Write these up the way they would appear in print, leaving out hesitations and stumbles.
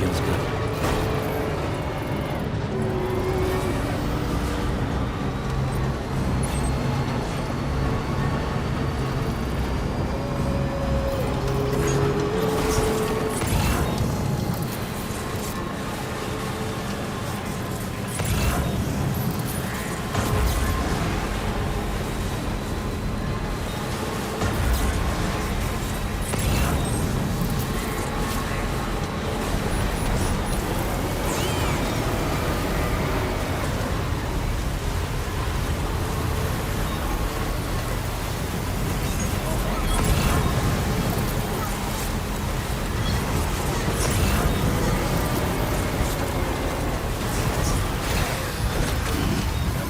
feels good.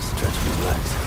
Stretch my legs.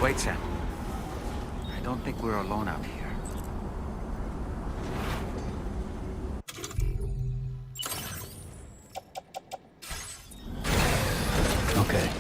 Wait, Sam. I don't think we're alone out here. Okay.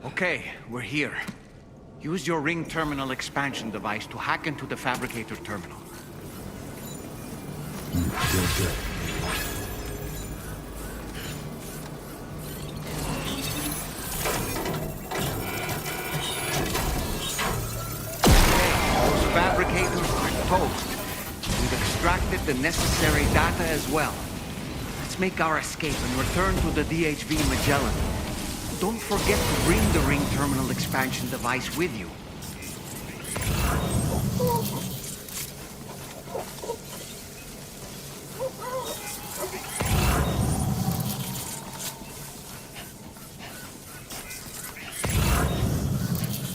Okay, we're here. Use your ring terminal expansion device to hack into the fabricator terminal. Feels good. Those fabricators are toast. We've extracted the necessary data as well. Let's make our escape and return to the DHV Magellan. Don't forget to bring the ring terminal expansion device with you.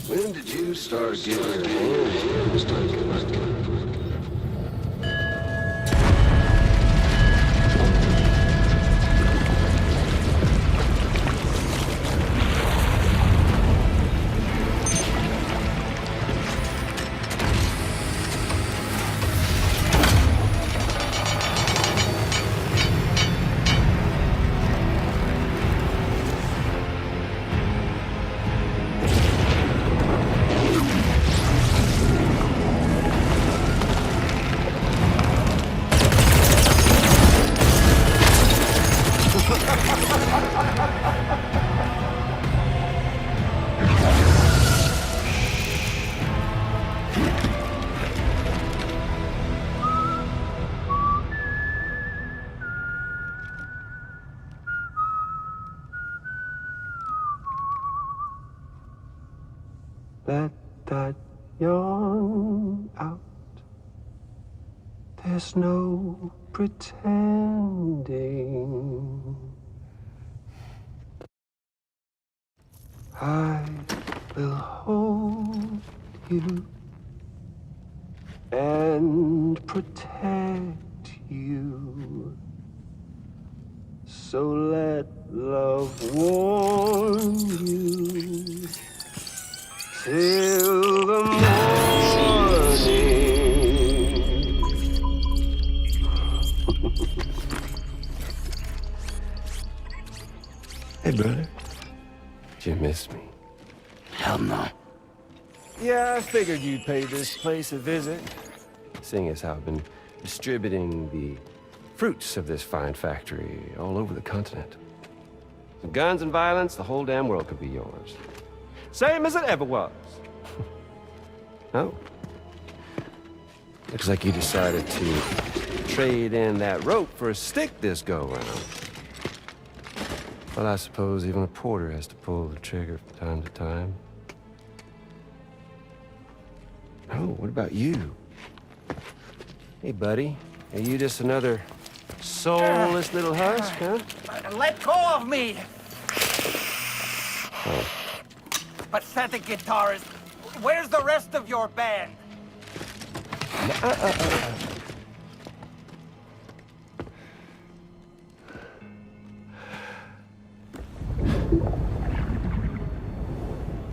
When did you start getting your hands dirty? Let that yawn out. There's no pretending. I will hold you and protect you. So let love warm you till the morning. Hey, brother. Did you miss me? Hell no. Yeah, I figured you'd pay this place a visit. Seeing as how I've been distributing the fruits of this fine factory all over the continent. With guns and violence, the whole damn world could be yours. Same as it ever was. Oh. Looks like you decided to trade in that rope for a stick this go-round. Well, I suppose even a porter has to pull the trigger from time to time. Oh, what about you? Hey, buddy. Are you just another soulless little husk, huh? Let go of me! Oh. Pathetic guitarist. Where's the rest of your band?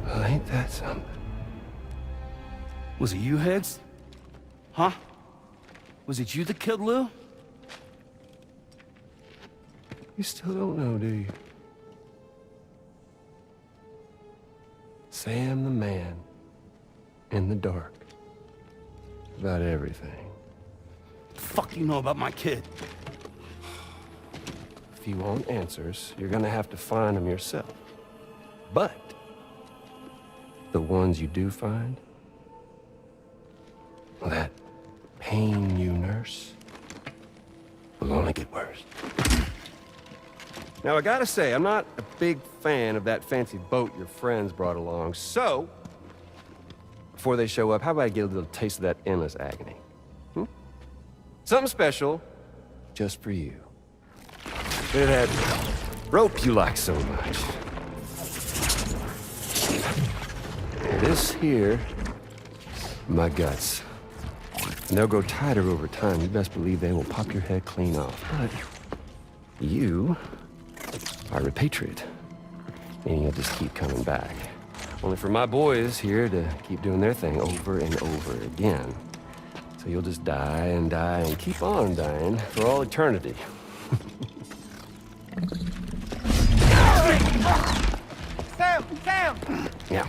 Well, ain't that something? Was it you, Heads? Huh? Was it you that killed Lou? You still don't know, do you? Sam the man in the dark about everything. The fuck you know about my kid? If you want answers, you're gonna have to find them yourself. But the ones you do find, well, that pain you nurse will only get worse. Now, I gotta say, I'm not a big fan of that fancy boat your friends brought along, so before they show up, how about I get a little taste of that endless agony? Something special just for you. Bit of that rope you like so much. This here, my guts. And they'll grow tighter over time. You best believe they will pop your head clean off. But you are repatriate, meaning you'll just keep coming back. Only for my boys here to keep doing their thing over and over again. So you'll just die and die and keep on dying for all eternity. Sam! Sam! Sam! Yeah.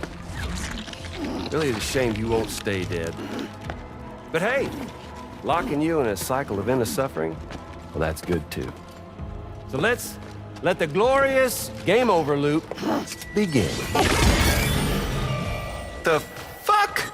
Really is a shame you won't stay dead. But hey, locking you in a cycle of endless suffering, well, that's good too. So let's let the glorious game over loop begin. The fuck?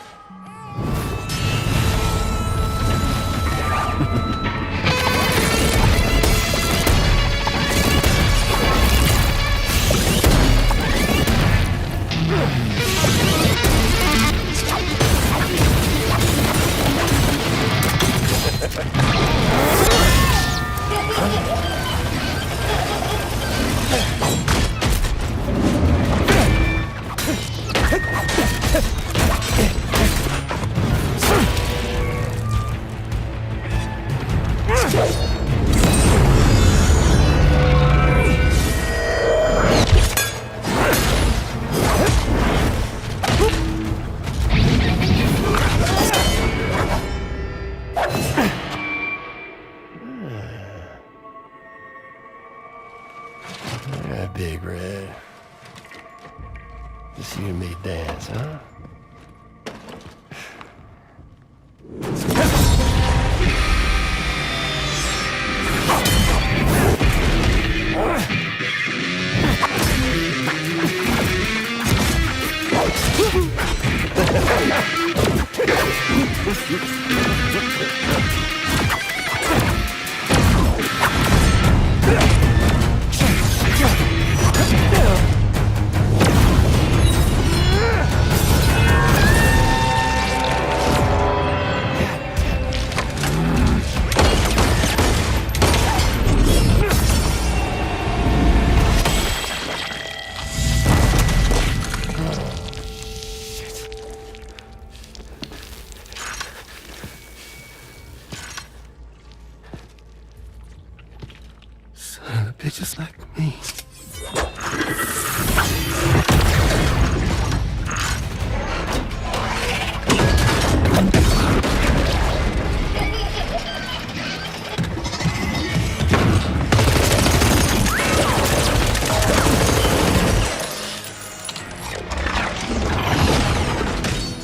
Big Red. Just you and me dance, huh? Son of a bitches like me.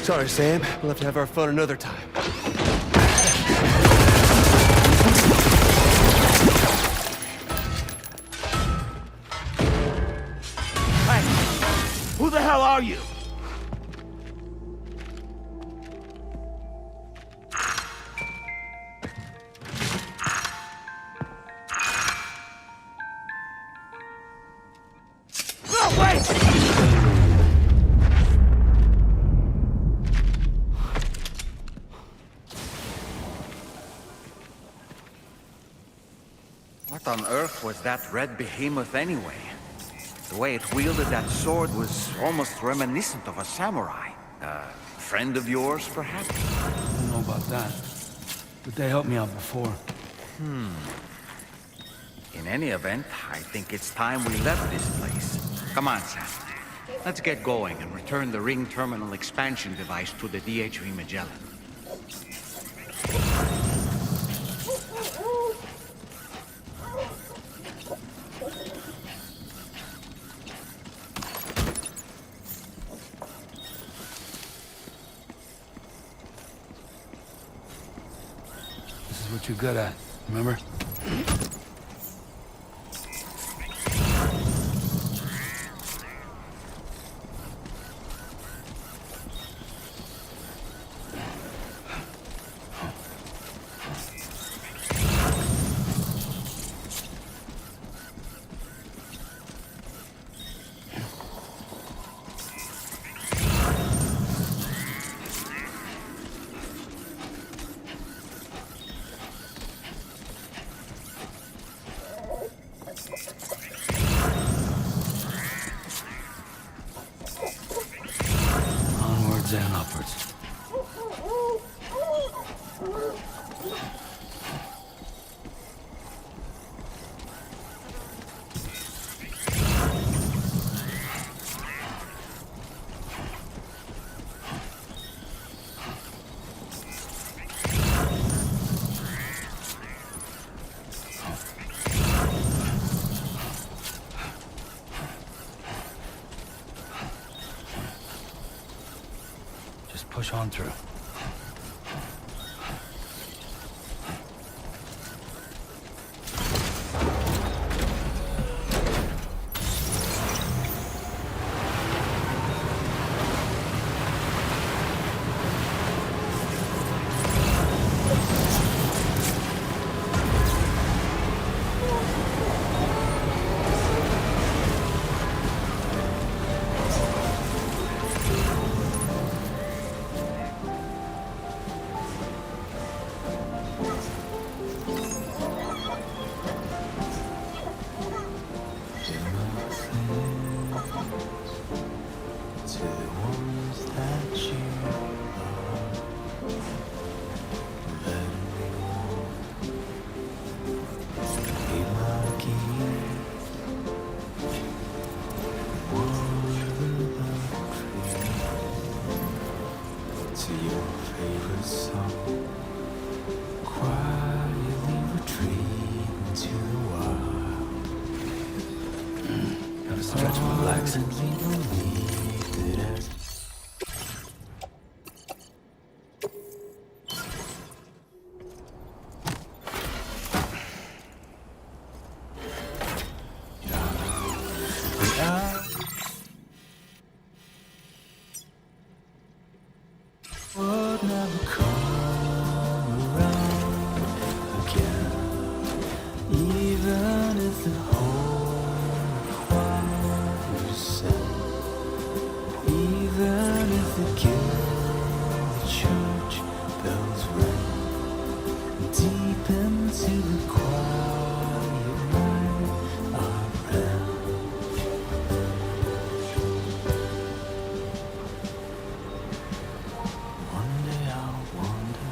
Sorry, Sam. We'll have to have our fun another time. Hey, who the hell are you? No, wait! What on earth was that red behemoth anyway? The way it wielded that sword was almost reminiscent of a samurai. A friend of yours, perhaps? I don't know about that, but they helped me out before. In any event, I think it's time we left this place. Come on, Sam. Let's get going and return the ring terminal expansion device to the DHV Magellan. This is what you're good at, remember? push on through. Gotta stretch and relax. Would never come around again, even if the whole choir sang, even if the guild church bells rang, deep into the quiet night I ran. One day I'll wonder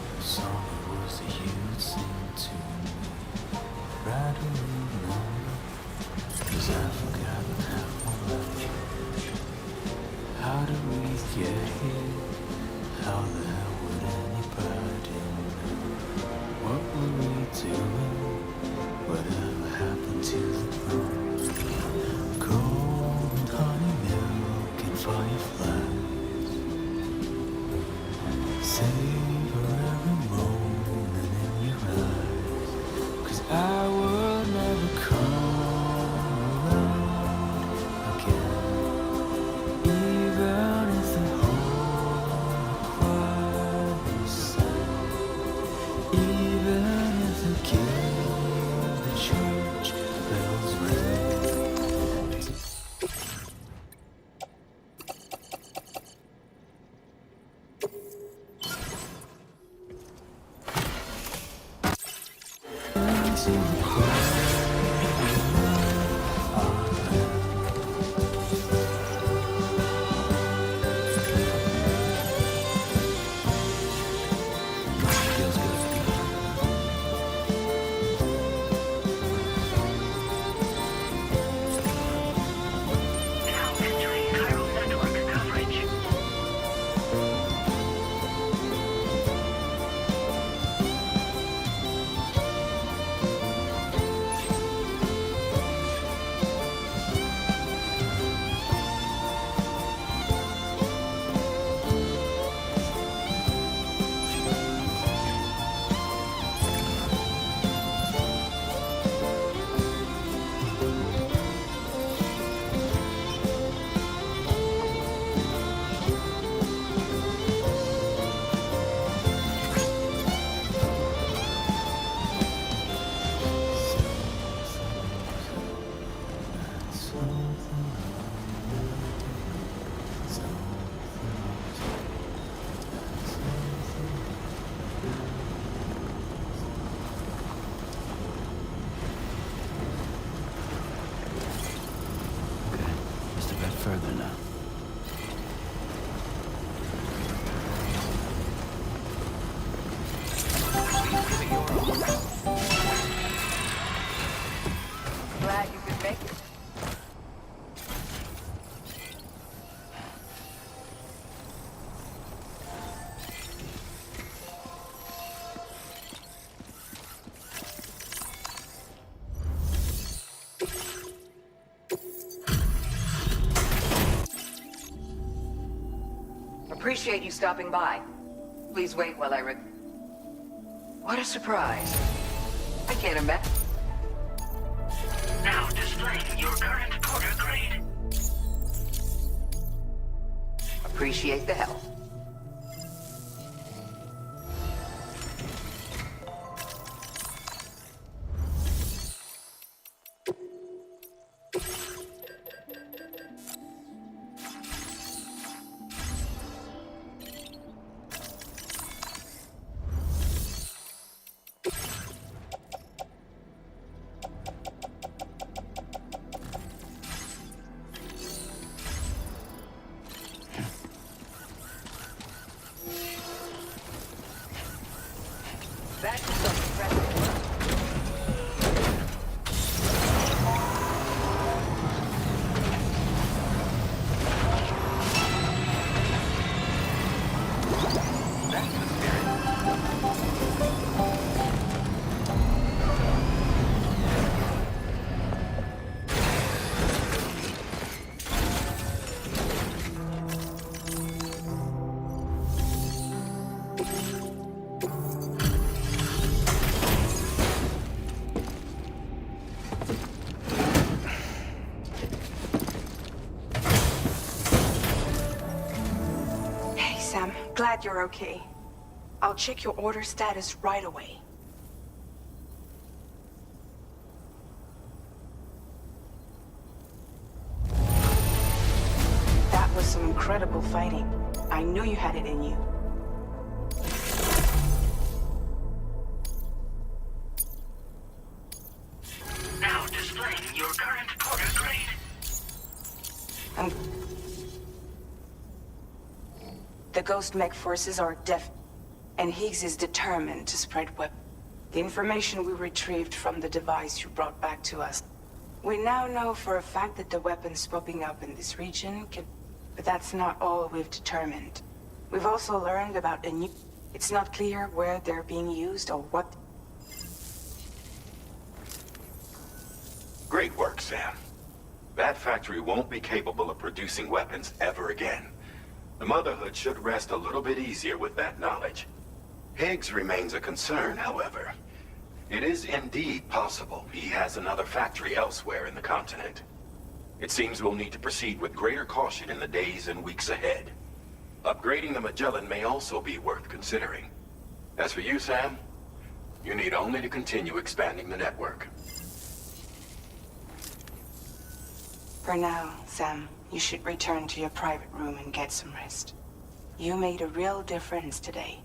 what song it was that you'd sing to me. Try to remember, 'cause I've forgotten half my life. How did we get here? How the hell would anybody know? What were we doing? Whatever happened to the throne? Gold, honey, milk, and fireflies. Savor every moment in your eyes, 'cause I would never come around again, even if the whole choir sang, even if the guild, the church bells rang. Into the quiet Feels good. Now entering Cairo network coverage. Okay, just a bit further now. Glad you could make it. Appreciate you stopping by. Please wait while What a surprise. I can't imagine. Now displaying your current quarter grade. Appreciate the help. That's some impressive work. That's the spirit. Hey, Sam. Glad you're okay. I'll check your order status right away. That was some incredible fighting. I knew you had it in you. Now displaying your current quarter grade. Um, The Ghost Mech forces are and Higgs is determined to spread weapons. The information we retrieved from the device you brought back to us. We now know for a fact that the weapons popping up in this region can... But that's not all we've determined. We've also learned about a new... It's not clear where they're being used or what... Great work, Sam. That factory won't be capable of producing weapons ever again. The Motherhood should rest a little bit easier with that knowledge. Higgs remains a concern, however. It is indeed possible he has another factory elsewhere in the continent. It seems we'll need to proceed with greater caution in the days and weeks ahead. Upgrading the Magellan may also be worth considering. As for you, Sam, you need only to continue expanding the network. For now, Sam, you should return to your private room and get some rest. You made a real difference today.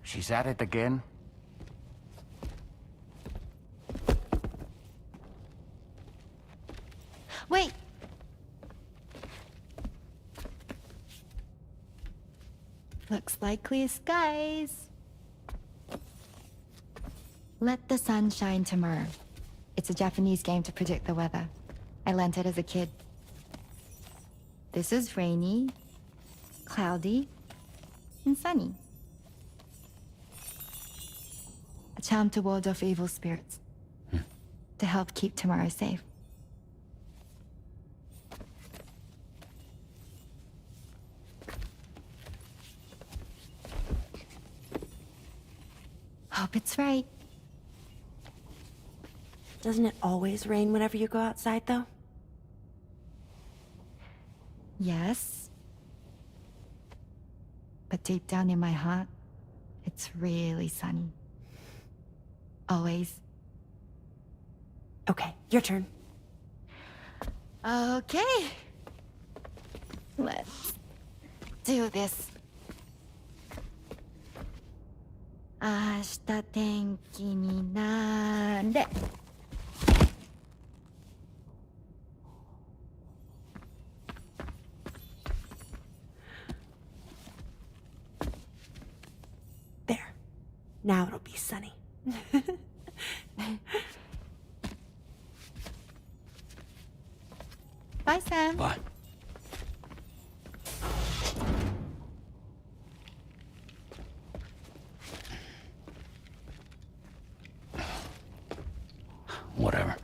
She's at it again? Wait! Looks like clear skies. Let the sun shine tomorrow. It's a Japanese game to predict the weather. I learned it as a kid. This is rainy, cloudy, and sunny. A charm to ward off evil spirits. To help keep tomorrow safe. Hope it's right. Doesn't it always rain whenever you go outside, though? Yes. But deep down in my heart, it's really sunny. Always. Okay, your turn. Okay. Let's do this. 明日天気になれ。There. Now it'll be sunny. Bye, Sam. Bye. Whatever.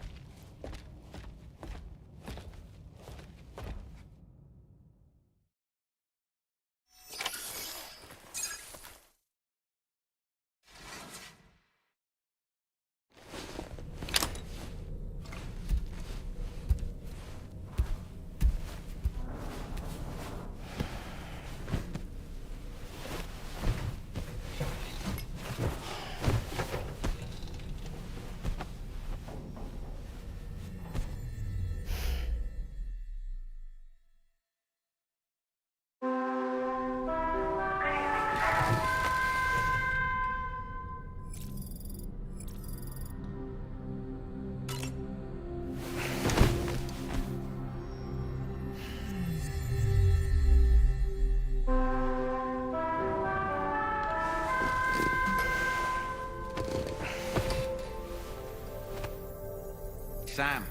Sam,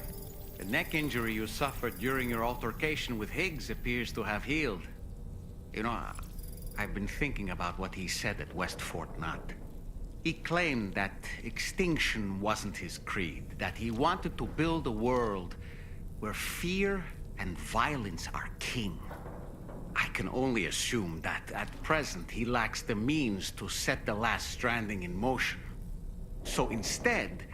the neck injury you suffered during your altercation with Higgs appears to have healed. You know, I've been thinking about what he said at West Fort Knot. He claimed that extinction wasn't his creed, that he wanted to build a world where fear and violence are king. I can only assume that at present he lacks the means to set the last Stranding in motion. So instead,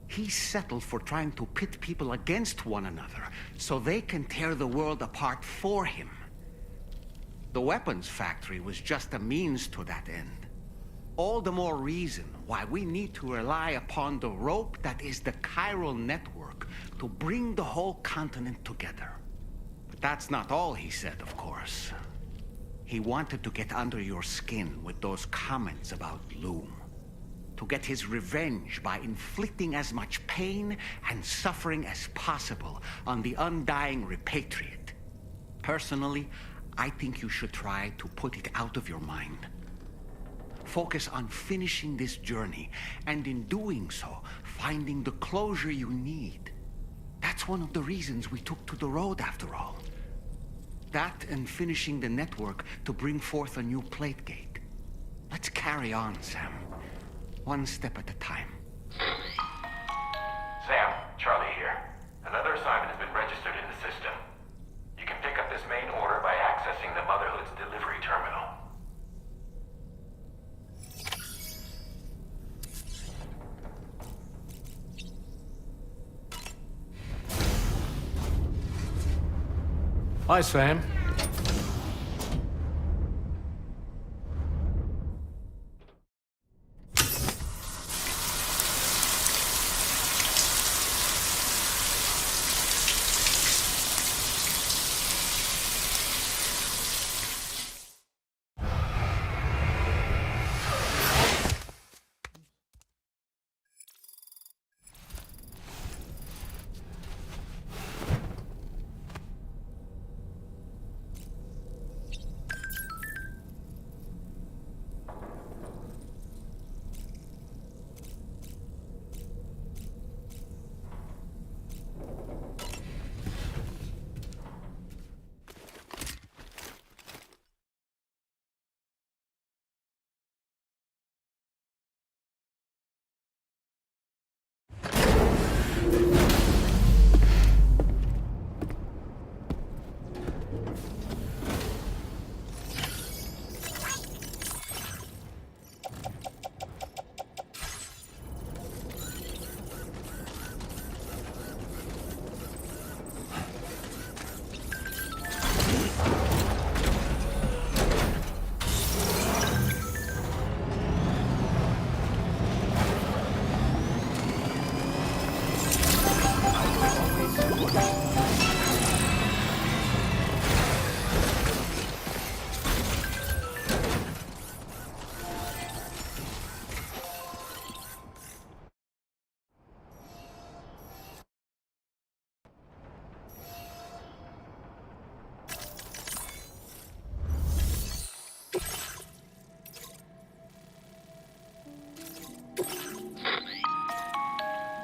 he settled for trying to pit people against one another so they can tear the world apart for him. The weapons factory was just a means to that end. All the more reason why we need to rely upon the rope that is the chiral network to bring the whole continent together. But that's not all he said, of course. He wanted to get under your skin with those comments about Loom. To get his revenge by inflicting as much pain and suffering as possible on the undying repatriate. Personally, I think you should try to put it out of your mind. Focus on finishing this journey, and in doing so, finding the closure you need. That's one of the reasons we took to the road, after all. That and finishing the network to bring forth a new plate gate. Let's carry on, Sam. One step at a time. Sam, Charlie here. Another assignment has been registered in the system. You can pick up this main order by accessing the Motherhood's delivery terminal. Hi, Sam.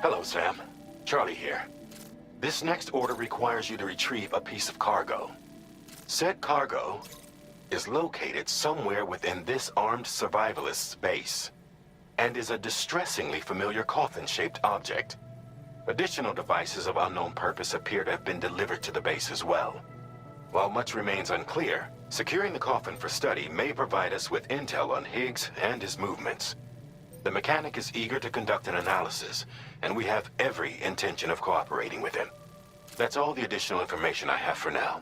Hello, Sam. Charlie here. This next order requires you to retrieve a piece of cargo. Said cargo is located somewhere within this armed survivalist's base, and is a distressingly familiar coffin-shaped object. Additional devices of unknown purpose appear to have been delivered to the base as well. While much remains unclear, securing the coffin for study may provide us with intel on Higgs and his movements. The mechanic is eager to conduct an analysis, and we have every intention of cooperating with him. That's all the additional information I have for now.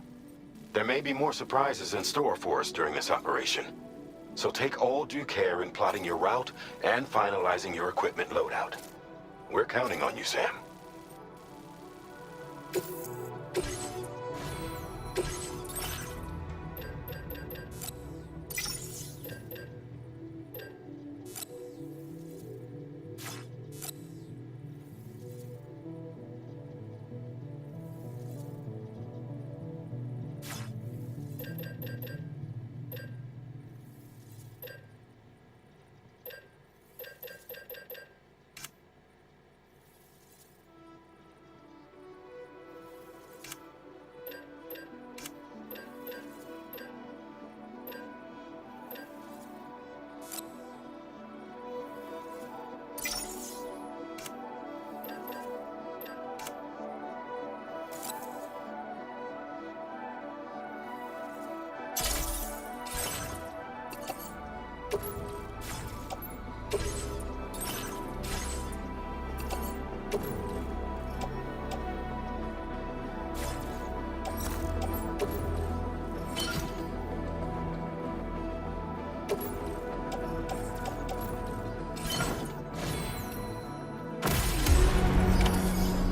There may be more surprises in store for us during this operation, so take all due care in plotting your route and finalizing your equipment loadout. We're counting on you, Sam.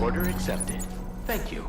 Order accepted. Thank you.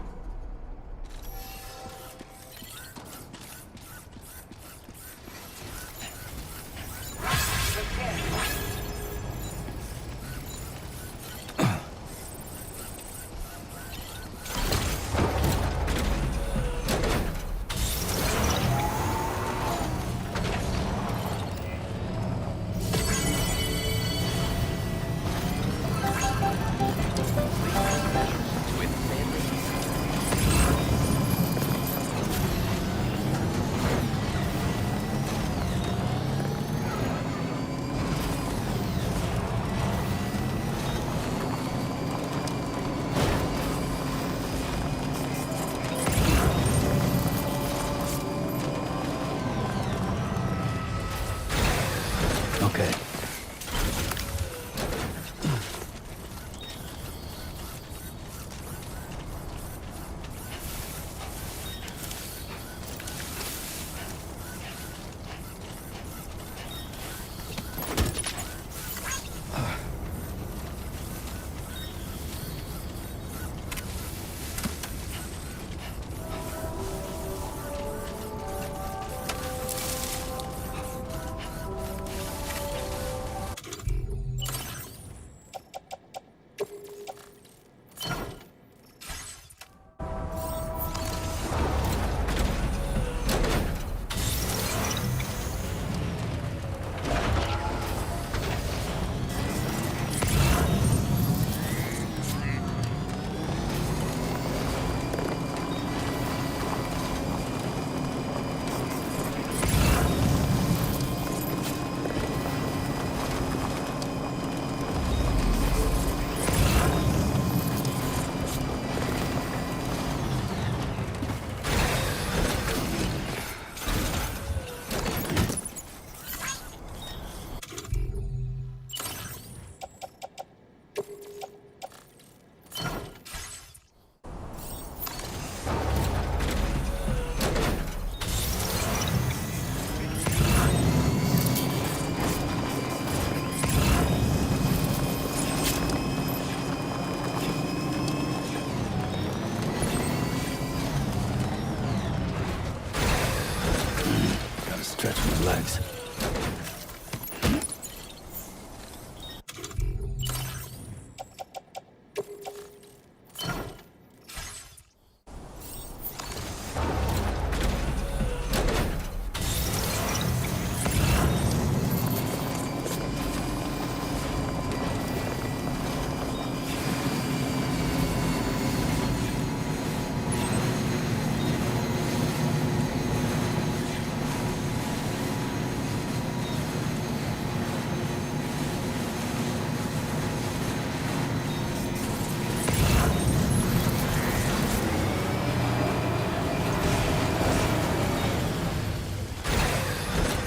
bags.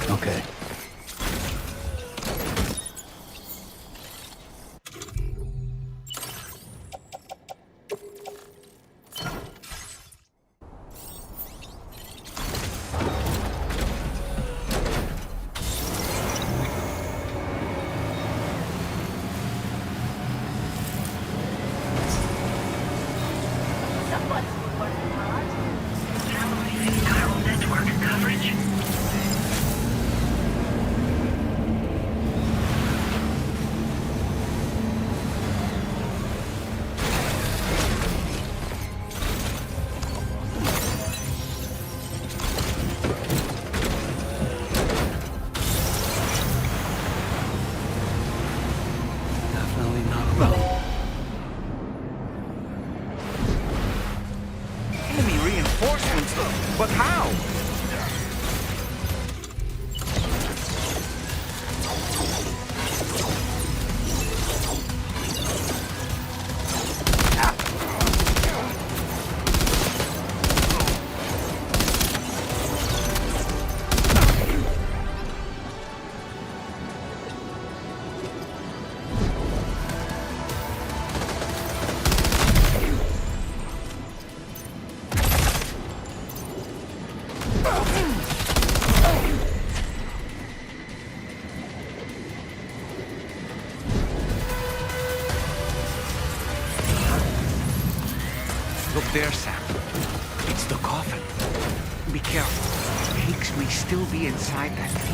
Okay. Definitely not about. Enemy reinforcements, but how? Look there, Sam. It's the coffin. Be careful. Higgs may still be inside that thing.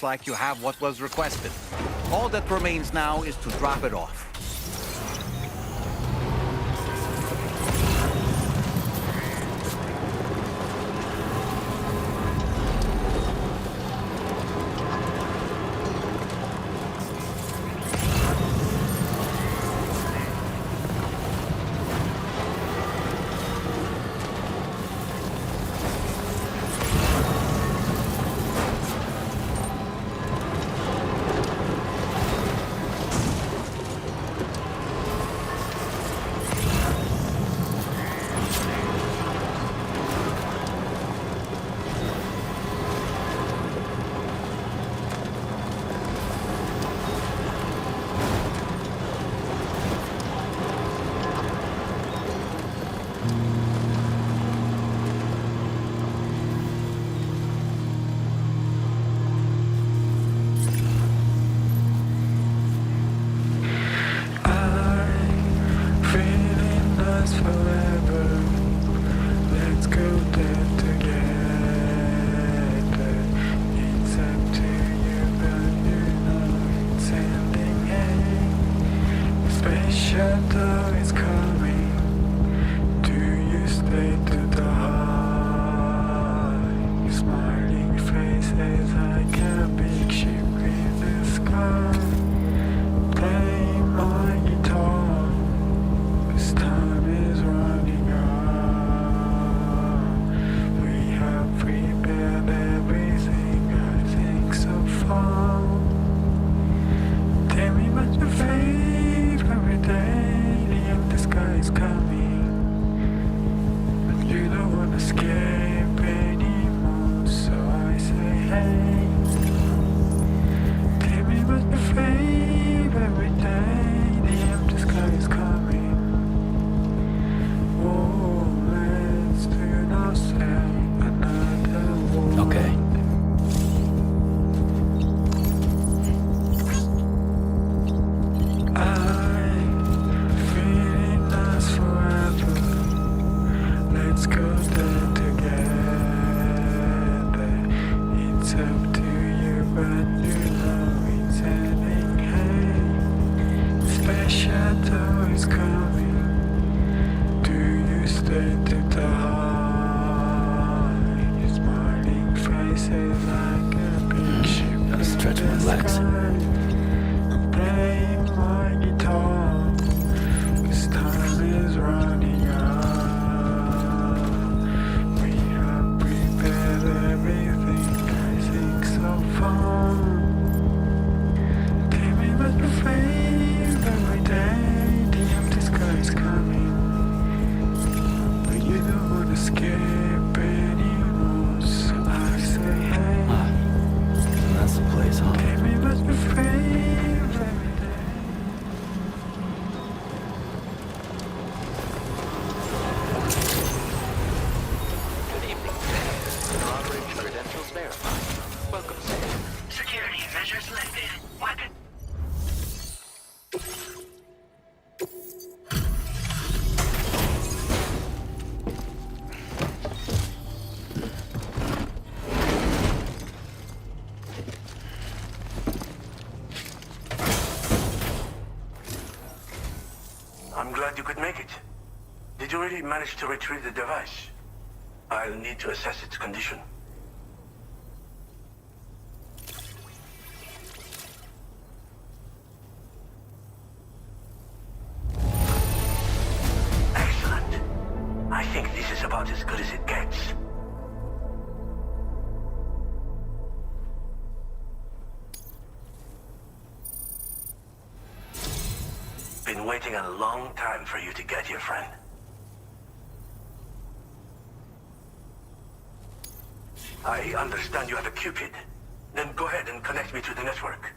like you have what was requested. All that remains now is to drop it off. I'm glad you could make it. Did you really manage to retrieve the device? I'll need to assess its condition. Excellent. I think this is about as good as it gets. Been waiting a long time for you to get here, friend. I understand you have a Cupid. Then go ahead and connect me to the network.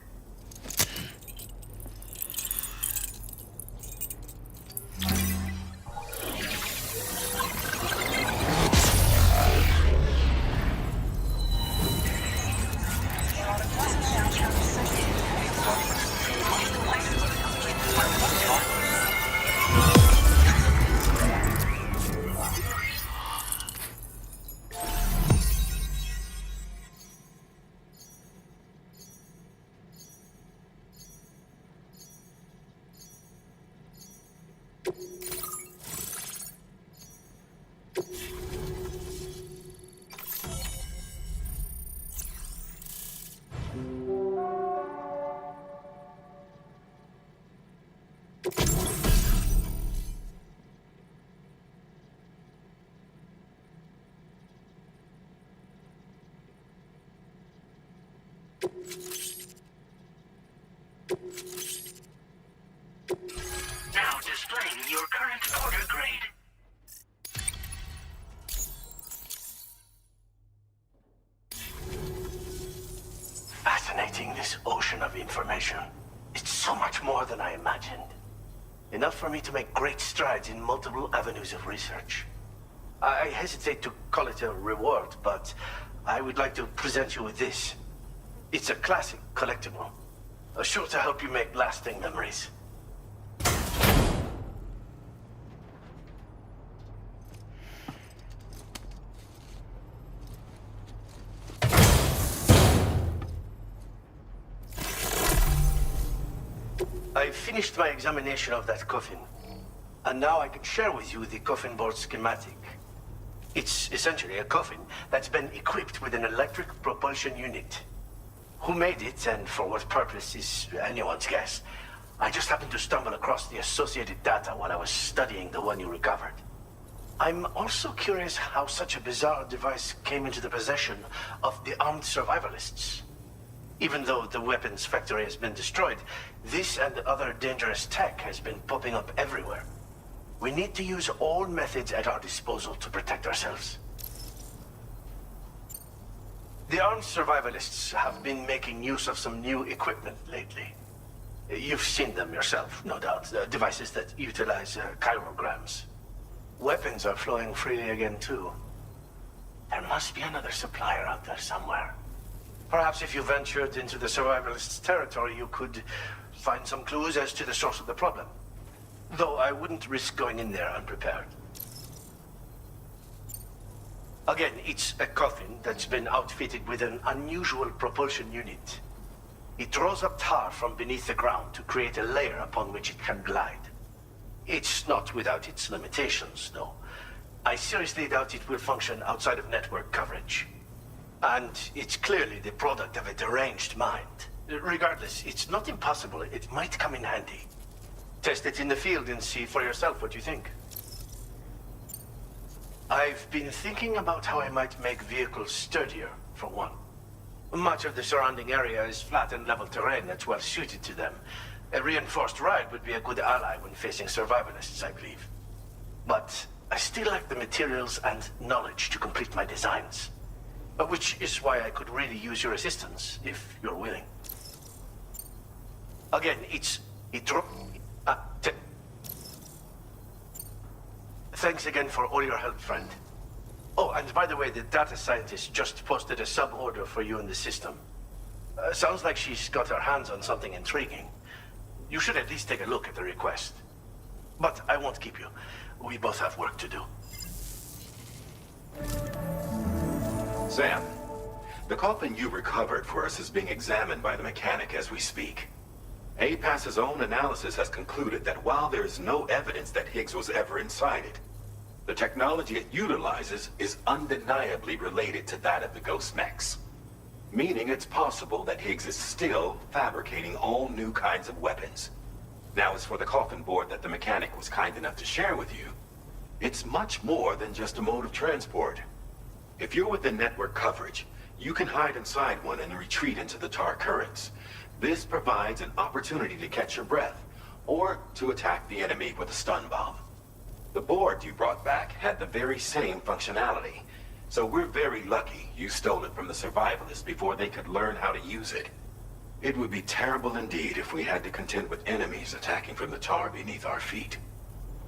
Now displaying your current order grade. Fascinating, this ocean of information. It's so much more than I imagined. Enough for me to make great strides in multiple avenues of research. I hesitate to call it a reward, but I would like to present you with this. It's a classic collectible, sure to help you make lasting memories. I finished my examination of that coffin, and now I can share with you the coffin board schematic. It's essentially a coffin that's been equipped with an electric propulsion unit. Who made it and for what purpose is anyone's guess. I just happened to stumble across the associated data while I was studying the one you recovered. I'm also curious how such a bizarre device came into the possession of the armed survivalists. Even though the weapons factory has been destroyed, this and other dangerous tech has been popping up everywhere. We need to use all methods at our disposal to protect ourselves. The armed survivalists have been making use of some new equipment lately. You've seen them yourself, no doubt. Devices that utilize chirograms. Weapons are flowing freely again, too. There must be another supplier out there somewhere. Perhaps if you ventured into the survivalists' territory, you could find some clues as to the source of the problem. Though I wouldn't risk going in there unprepared. Again, it's a coffin that's been outfitted with an unusual propulsion unit. It draws up tar from beneath the ground to create a layer upon which it can glide. It's not without its limitations, though. I seriously doubt it will function outside of network coverage. And it's clearly the product of a deranged mind. Regardless, it's not impossible. It might come in handy. Test it in the field and see for yourself what you think. I've been thinking about how I might make vehicles sturdier, for one. Much of the surrounding area is flat and level terrain that's well suited to them. A reinforced ride would be a good ally when facing survivalists, I believe. But I still lack the materials and knowledge to complete my designs. Which is why I could really use your assistance, if you're willing. Again, Thanks again for all your help, friend. Oh, and by the way, the data scientist just posted a sub-order for you in the system. Sounds like she's got her hands on something intriguing. You should at least take a look at the request. But I won't keep you. We both have work to do. Sam, the coffin you recovered for us is being examined by the mechanic as we speak. APAS's own analysis has concluded that while there is no evidence that Higgs was ever inside it, the technology it utilizes is undeniably related to that of the Ghost Mechs. Meaning it's possible that Higgs is still fabricating all new kinds of weapons. Now, as for the coffin board that the mechanic was kind enough to share with you, it's much more than just a mode of transport. If you're within network coverage, you can hide inside one and retreat into the tar currents. This provides an opportunity to catch your breath, or to attack the enemy with a stun bomb. The board you brought back had the very same functionality, so we're very lucky you stole it from the survivalists before they could learn how to use it. It would be terrible indeed if we had to contend with enemies attacking from the tar beneath our feet.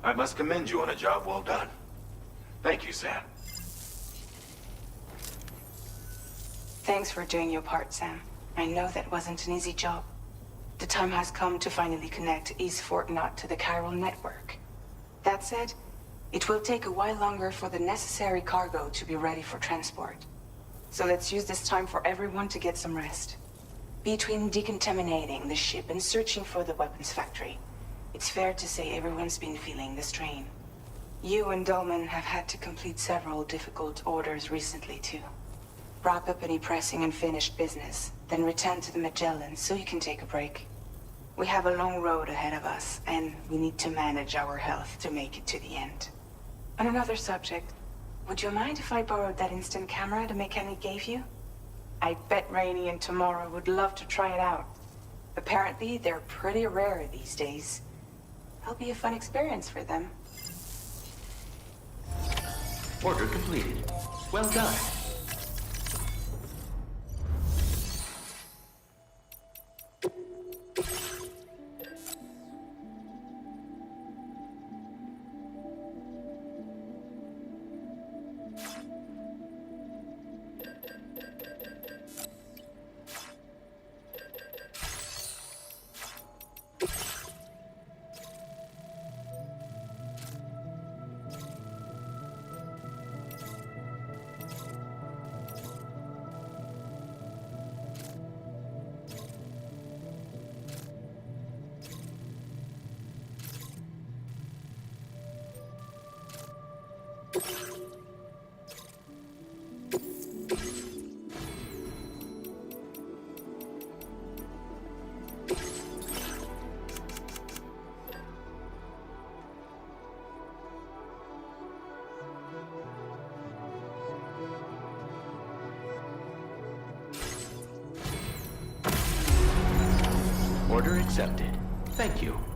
I must commend you on a job well done. Thank you, Sam. Thanks for doing your part, Sam. I know that wasn't an easy job. The time has come to finally connect East Fort Knot to the chiral network. That said, it will take a while longer for the necessary cargo to be ready for transport. So let's use this time for everyone to get some rest. Between decontaminating the ship and searching for the weapons factory, it's fair to say everyone's been feeling the strain. You and Dolman have had to complete several difficult orders recently, too. Wrap up any pressing and finished business, then return to the Magellan so you can take a break. We have a long road ahead of us, and we need to manage our health to make it to the end. On another subject, would you mind if I borrowed that instant camera the mechanic gave you? I bet Rainey and Tamara would love to try it out. Apparently, they're pretty rare these days. It'll be a fun experience for them. Order completed. Well done. Order accepted. Thank you.